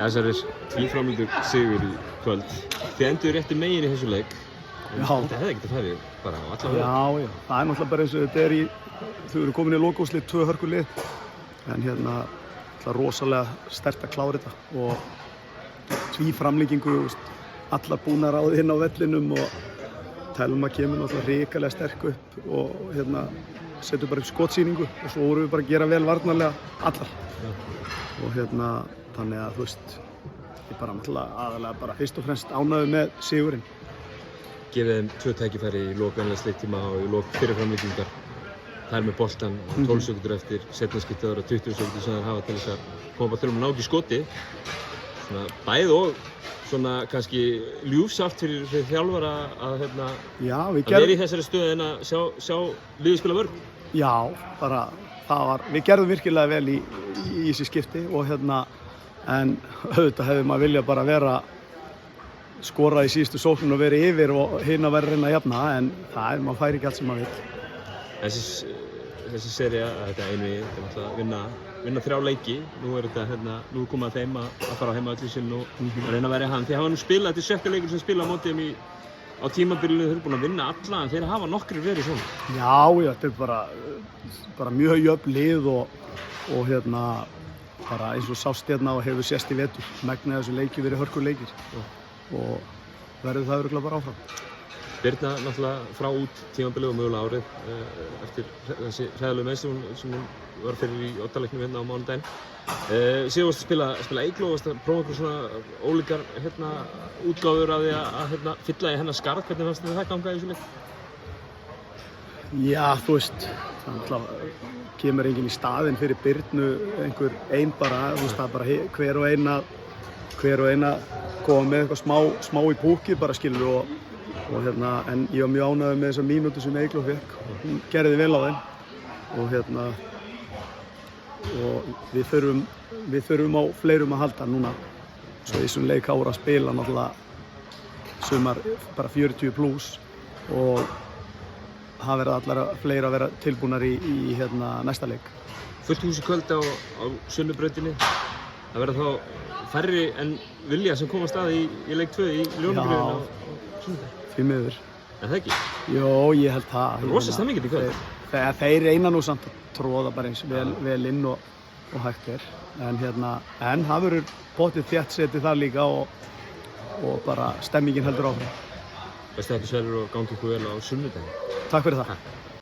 Þessari tvíframlöndu sigur í kvöld. Þið endur rétti megin í þessu leik. Já. Þetta hefði getað farið bara á alla vega. Já. Það náttúrulega bara eins og þetta þau eru komin í lokaúrslit, 2 hörkulið. En það rosalega sterkt að klára þetta og tvíframlengingu, allar búnar á því inn á vellinum og Telma kemur náttúrulega hrikalega sterk upp og setur bara upp skotsýningu og svo vorum við bara að gera vel varnarlega allar. Já. Og þannig að ég bara náttúrulega aðalega bara fyrst og fremst ánægður með sigurinn. Gefið þeim 2 tækifæri í lok venjulegs leiktíma og í lok fyrirframlengingar. Þær með boltann 12 sekúndur eftir, seinna skiptið ára 20 sekúndur sem þær hafa til þess að koma bara til að ná ekki í skoti. Svona bæði og svona kannski ljúfsárt fyrir þjálfara að vera í þessari stöðu en að sjá liðið spila vörn. Já, bara við gerðum virkilega vel í þessi skipti og en auðvitað hefði maður viljað bara vera skora í síðustu sóknum og verið yfir og hinn að vera að reyna að jafna, en maður fær ekki allt sem maður vill. Þessi sería, þetta einvígi, þetta er náttúrulega að vinna 3 leiki. Nú er komið að þeim að fara á heimavelli sinn og að reyna að verja hann. Þeir hafa nú spilað, þetta er 7. leikur sem spila á móti þeim á tímabilinu, þeir eru búin að vinna alla, en þeir hafa nokkrir verið svona. Já, þetta er bara mjög jöfn lið og bara eins og sást og hefur sést í vetur. Megnið af þessu leiki verið hörkuleikir og verður það örugglega bara áfram. Birna náttúrulega frá út tímabilið og mögulega árið eftir þessi hræðilegu meiðsli sem hún var fyrir í oddaleiknum á mánudaginn. Síðan varstu að spila Eygló, varstu að prófa einhver svona ólíkar útgáfur af því að fylla í hennar skarð. Hvernig fannst þér það ganga í þessu leik? Já, það kemur enginn í staðinn fyrir Birnu, einhver ein bara, það er bara hver og ein að koma með eitthvað smá í púkið bara skilur en ég var mjög ánægður með þessar mínútur sem Eygló fékk. Hún gerði vel á þeim og við þurfum á fleirum að halda núna. Svo í þessum leik ára að spila náttúrulega sumar bara 40 plus og það verða allar fleiri að vera tilbúnar í næsta leik. Fullt hús í kvöld á Sunnubrautinni. Það verða þá færri en vilja sem komast að í leik 2 í Ljónagröðinu á sunnudag. Því miður. En það ekki? Jó, ég held það. Það er rosa stemmingin í kvöld. Þeir reyna nú samt að tróða bara eins vel inn og hægt er. En það verður potið þéttsetið þar líka og bara stemmingin heldur áfram. Bestu þetta Sverrir og gangi ykkur vel á sunnudaginn. Takk fyrir það.